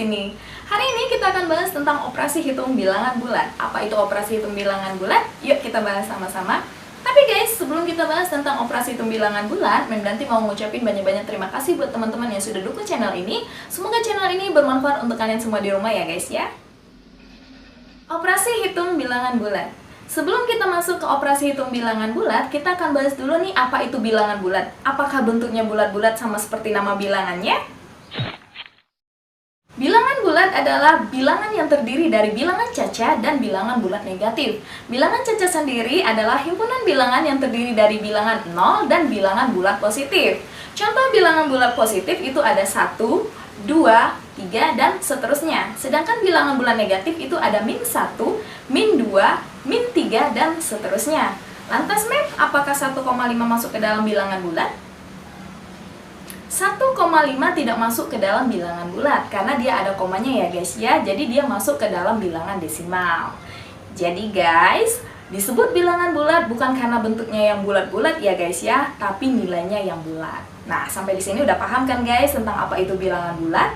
ini. Hari ini kita akan bahas tentang operasi hitung bilangan bulat. Apa itu operasi hitung bilangan bulat? Yuk kita bahas sama-sama. Tapi guys, sebelum kita bahas tentang operasi hitung bilangan bulat, Mendanti mau ngucapin banyak-banyak terima kasih buat teman-teman yang sudah dukung channel ini. Semoga channel ini bermanfaat untuk kalian semua di rumah ya guys ya. Operasi hitung bilangan bulat. Sebelum kita masuk ke operasi hitung bilangan bulat, kita akan bahas dulu nih apa itu bilangan bulat. Apakah bentuknya bulat-bulat sama seperti nama bilangannya? Bilangan bulat adalah bilangan yang terdiri dari bilangan caca dan bilangan bulat negatif. Bilangan caca sendiri adalah himpunan bilangan yang terdiri dari bilangan 0 dan bilangan bulat positif. Contoh bilangan bulat positif itu ada 1, 2, 3, dan seterusnya. Sedangkan bilangan bulat negatif itu ada -1, -2, -3, dan seterusnya. Lantas apakah 1,5 masuk ke dalam bilangan bulat? 1,5 tidak masuk ke dalam bilangan bulat karena dia ada komanya ya guys ya. Jadi dia masuk ke dalam bilangan desimal. Jadi guys, disebut bilangan bulat bukan karena bentuknya yang bulat-bulat ya guys ya, tapi nilainya yang bulat. Nah, sampai di sini udah paham kan guys tentang apa itu bilangan bulat?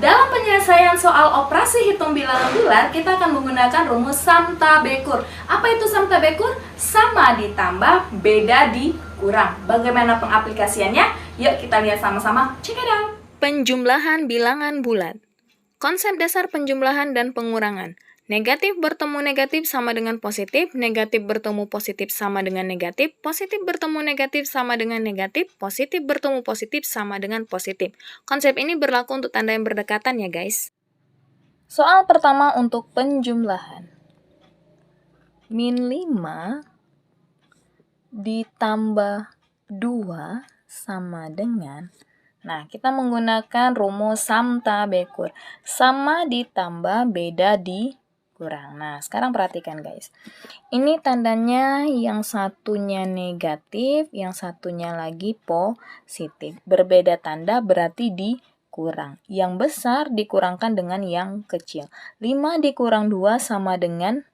Dalam penyelesaian soal operasi hitung bilangan bulat, kita akan menggunakan rumus samtabekur. Apa itu samtabekur? Sama ditambah, beda dikurang. Bagaimana pengaplikasiannya? Yuk kita lihat sama-sama. Check it out. Penjumlahan bilangan bulat. Konsep dasar penjumlahan dan pengurangan. Negatif bertemu negatif sama dengan positif, negatif bertemu positif sama dengan negatif, positif bertemu negatif sama dengan negatif, positif bertemu positif sama dengan positif. Konsep ini berlaku untuk tanda yang berdekatan ya guys. Soal pertama untuk penjumlahan. -5 ditambah 2 sama dengan, nah kita menggunakan rumus samtabekur. Sama ditambah, beda dikurang. Nah, sekarang perhatikan guys. Ini tandanya yang satunya negatif, yang satunya lagi positif. Berbeda tanda berarti dikurang. Yang besar dikurangkan dengan yang kecil. 5 dikurang 2 sama dengan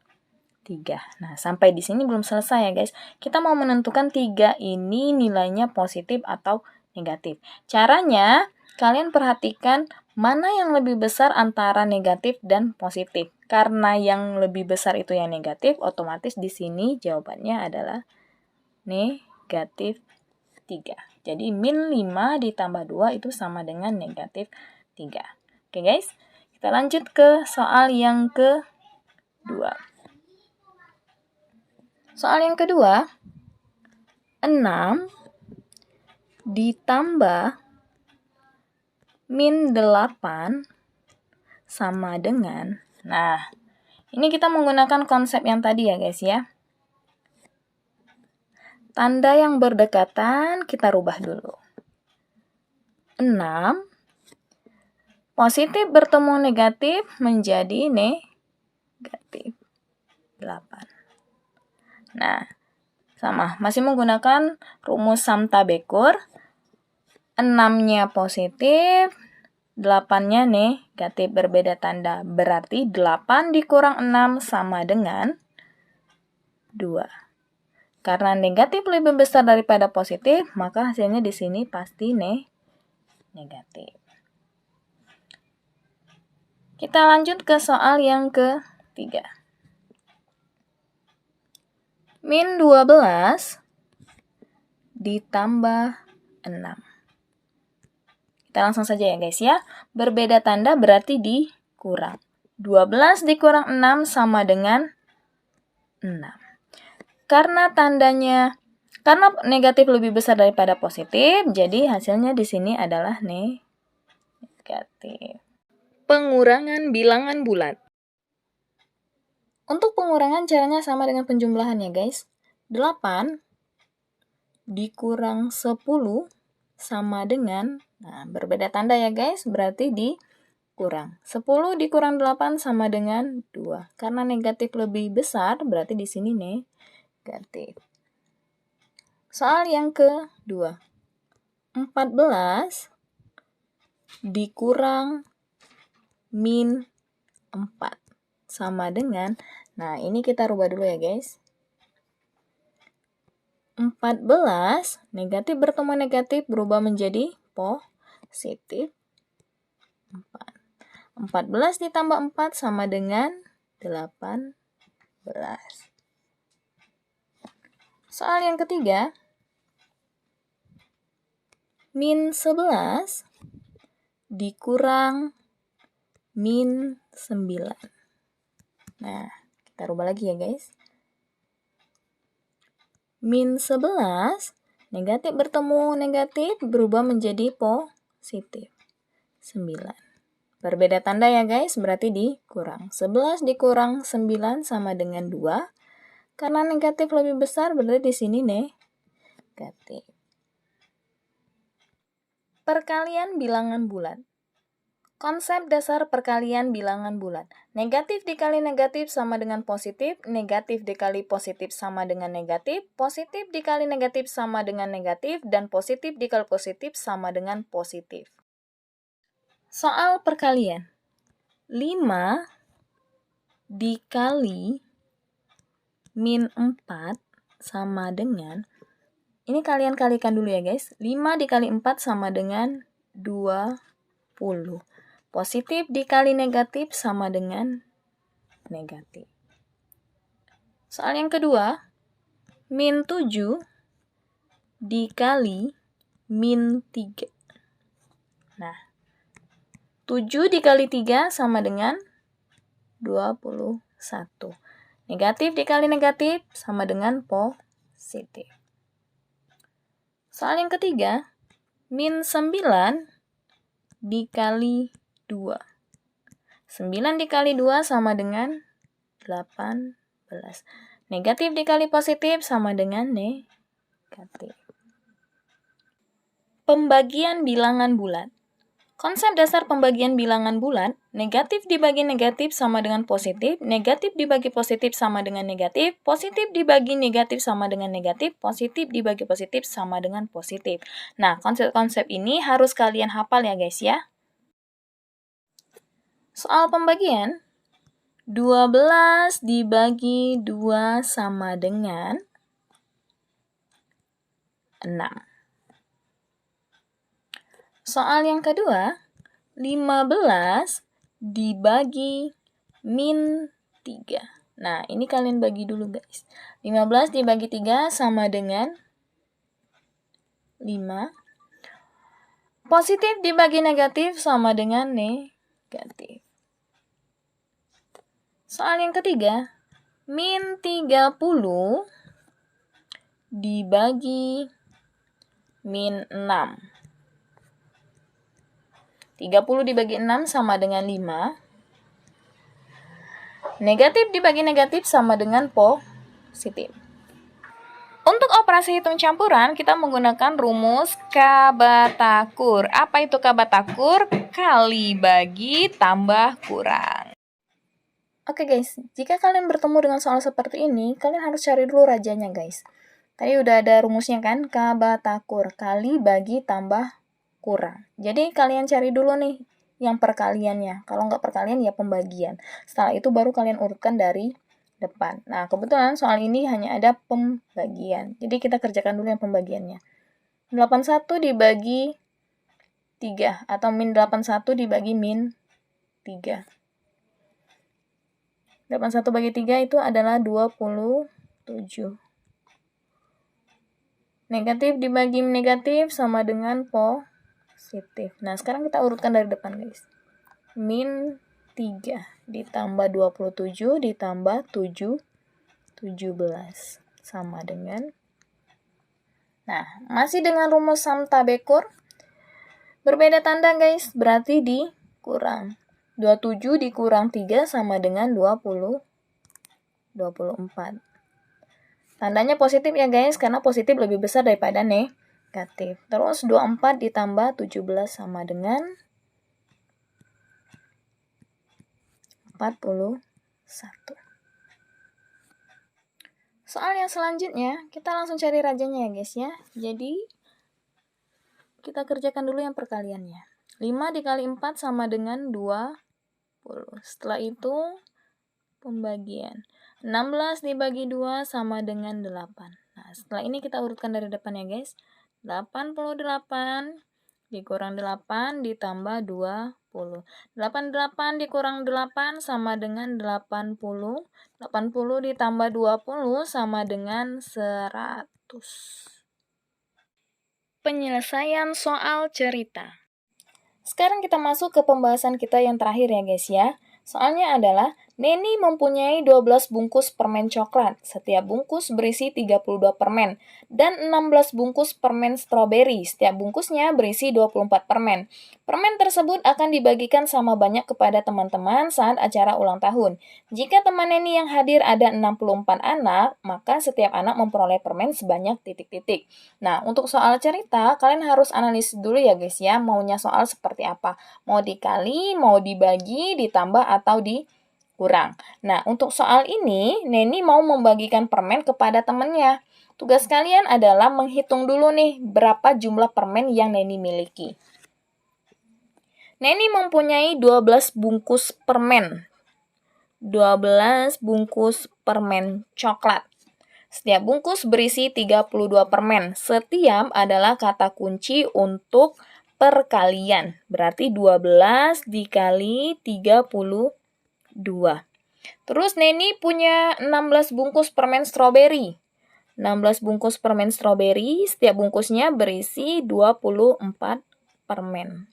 3. Nah, sampai di sini belum selesai ya guys. Kita mau menentukan 3 ini nilainya positif atau negatif. Caranya, kalian perhatikan mana yang lebih besar antara negatif dan positif. Karena yang lebih besar itu yang negatif, otomatis di sini jawabannya adalah negatif 3. Jadi -5 ditambah 2 itu sama dengan negatif 3. Oke guys, kita lanjut ke soal yang kedua. Soal yang kedua, 6 ditambah -8 sama dengan, nah ini kita menggunakan konsep yang tadi ya guys ya. Tanda yang berdekatan kita rubah dulu. 6 positif bertemu negatif menjadi negatif 8. Nah, sama, masih menggunakan rumus samtabekur. 6-nya positif, 8-nya negatif, berbeda tanda. Berarti 8 dikurang 6 sama dengan 2. Karena negatif lebih besar daripada positif, maka hasilnya di sini pasti negatif. Kita lanjut ke soal yang ketiga. -12 ditambah 6. Kita langsung saja ya guys ya. Berbeda tanda berarti dikurang. 12 dikurang 6 sama dengan 6. Karena negatif lebih besar daripada positif, jadi hasilnya di sini adalah negatif. Pengurangan bilangan bulat. Untuk pengurangan caranya sama dengan penjumlahan ya guys. 8 dikurang 10 sama dengan, nah berbeda tanda ya guys, berarti dikurang. 10 dikurang 8 sama dengan 2. Karena negatif lebih besar, berarti di sini negatif. Soal yang kedua. 14 dikurang -4 sama dengan, nah ini kita rubah dulu ya guys. 14 negatif bertemu negatif berubah menjadi positif 4. 14 ditambah 4 sama dengan 18. Soal yang ketiga, min 11 dikurang min 9. Nah, kita rubah lagi ya guys. Min 11, negatif bertemu negatif berubah menjadi positif 9. Berbeda tanda ya guys, berarti dikurang. 11 dikurang 9 sama dengan 2. Karena negatif lebih besar, berarti di sini negatif. Perkalian bilangan bulat. Konsep dasar perkalian bilangan bulat. Negatif dikali negatif sama dengan positif, negatif dikali positif sama dengan negatif, positif dikali negatif sama dengan negatif, dan positif dikali positif sama dengan positif. Soal perkalian. 5 dikali min 4 sama dengan, ini kalian kalikan dulu ya guys, 5 dikali 4 sama dengan 20. Positif dikali negatif sama dengan negatif. Soal yang kedua, min 7 dikali min 3. Nah, 7 dikali 3 sama dengan 21. Negatif dikali negatif sama dengan positif. Soal yang ketiga, min 9 dikali 2. 9 dikali 2 sama dengan 18. Negatif dikali positif sama dengan negatif. Pembagian bilangan bulat. Konsep dasar pembagian bilangan bulat, negatif dibagi negatif sama dengan positif, negatif dibagi positif sama dengan negatif, positif dibagi negatif sama dengan negatif, positif dibagi positif sama dengan positif. Nah, konsep-konsep ini harus kalian hafal ya guys ya. Soal pembagian, 12 dibagi 2 sama dengan 6. Soal yang kedua, 15 dibagi min 3. Nah, ini kalian bagi dulu guys. 15 dibagi 3 sama dengan 5. Positif dibagi negatif sama dengan negatif. Soal yang ketiga, min 30 dibagi min 6. 30 dibagi 6 sama dengan 5. Negatif dibagi negatif sama dengan positif. Untuk operasi hitung campuran, kita menggunakan rumus K/Takur. Apa itu K/Takur? Kali bagi tambah kurang. Oke guys, jika kalian bertemu dengan soal seperti ini, kalian harus cari dulu rajanya guys. Tadi udah ada rumusnya kan, K/Takur, kali bagi tambah kurang. Jadi kalian cari dulu nih yang perkaliannya. Kalau nggak perkalian ya pembagian. Setelah itu baru kalian urutkan dari depan. Nah, kebetulan soal ini hanya ada pembagian. Jadi kita kerjakan dulu yang pembagiannya. 81 dibagi 3 atau min 81 dibagi min 3. 81 bagi 3 itu adalah 27. Negatif dibagi negatif sama dengan positif. Nah, sekarang kita urutkan dari depan, guys. Min 3 ditambah 27 ditambah 17 sama dengan, nah, masih dengan rumus Samta Bekur. Berbeda tanda, guys, berarti dikurang. 27 dikurang 3 sama dengan 24. Tandanya positif ya guys, karena positif lebih besar daripada negatif. Terus 24 ditambah 17 sama dengan 41. Soal yang selanjutnya, kita langsung cari rajanya ya guys ya. Jadi, kita kerjakan dulu yang perkaliannya. 5 dikali 4 sama dengan 20. Setelah itu, pembagian. 16 dibagi 2 sama dengan 8. Nah, setelah ini kita urutkan dari depan ya guys. 88 dikurang 8 ditambah 20. 88 dikurang 8 sama dengan 80. 80 ditambah 20 sama dengan 100. Penyelesaian soal cerita. Sekarang kita masuk ke pembahasan kita yang terakhir ya guys ya. Soalnya adalah Neni mempunyai 12 bungkus permen coklat. Setiap bungkus berisi 32 permen dan 16 bungkus permen stroberi. Setiap bungkusnya berisi 24 permen. Permen tersebut akan dibagikan sama banyak kepada teman-teman saat acara ulang tahun. Jika teman Neni yang hadir ada 64 anak, maka setiap anak memperoleh permen sebanyak titik-titik. Nah, untuk soal cerita, kalian harus analisis dulu ya guys ya, maunya soal seperti apa. Mau dikali, mau dibagi, ditambah, atau dikurang. Nah, untuk soal ini, Neni mau membagikan permen kepada temannya. Tugas kalian adalah menghitung dulu nih, berapa jumlah permen yang Neni miliki. Neni mempunyai 12 bungkus permen. 12 bungkus permen coklat. Setiap bungkus berisi 32 permen. Setiap adalah kata kunci untuk perkalian. Berarti 12 dikali 32. Terus Neni punya 16 bungkus permen stroberi. 16 bungkus permen stroberi, setiap bungkusnya berisi 24 permen.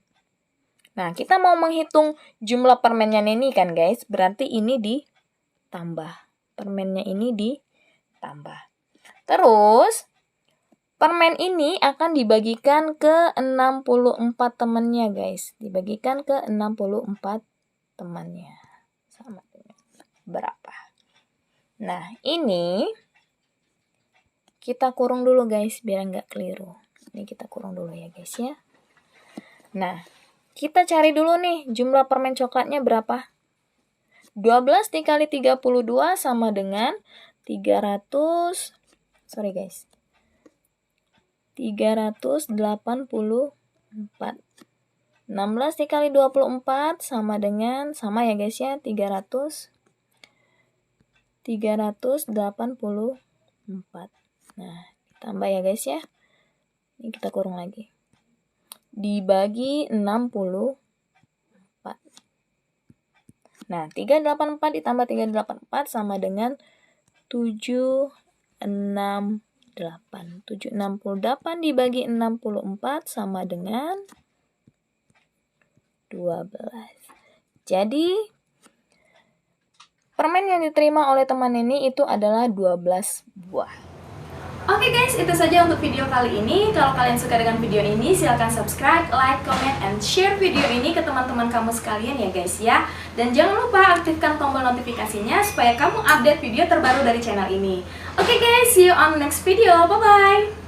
Nah, kita mau menghitung jumlah permennya Neni kan guys, berarti ini ditambah. Permennya ini ditambah. Terus, permen ini akan dibagikan ke 64 temannya guys. Dibagikan ke 64 temannya. Sama dengan berapa? Nah, ini kita kurung dulu guys, biar nggak keliru. Ini kita kurung dulu ya guys ya. Nah, kita cari dulu nih jumlah permen coklatnya berapa. 12 dikali 32 sama dengan 384. 16 dikali 24 sama dengan, sama ya guys ya, 384. Nah, ditambah ya guys ya. Ini kita kurung lagi. Dibagi 64. Nah, 384 ditambah 384 sama dengan 768. 768 dibagi 64 sama dengan 12. Jadi, permen yang diterima oleh teman Neni itu adalah 12 buah. Oke guys, itu saja untuk video kali ini. Kalau kalian suka dengan video ini, silahkan subscribe, like, comment, and share video ini ke teman-teman kamu sekalian ya guys ya. Dan jangan lupa aktifkan tombol notifikasinya supaya kamu update video terbaru dari channel ini. Oke guys, see you on the next video. Bye-bye!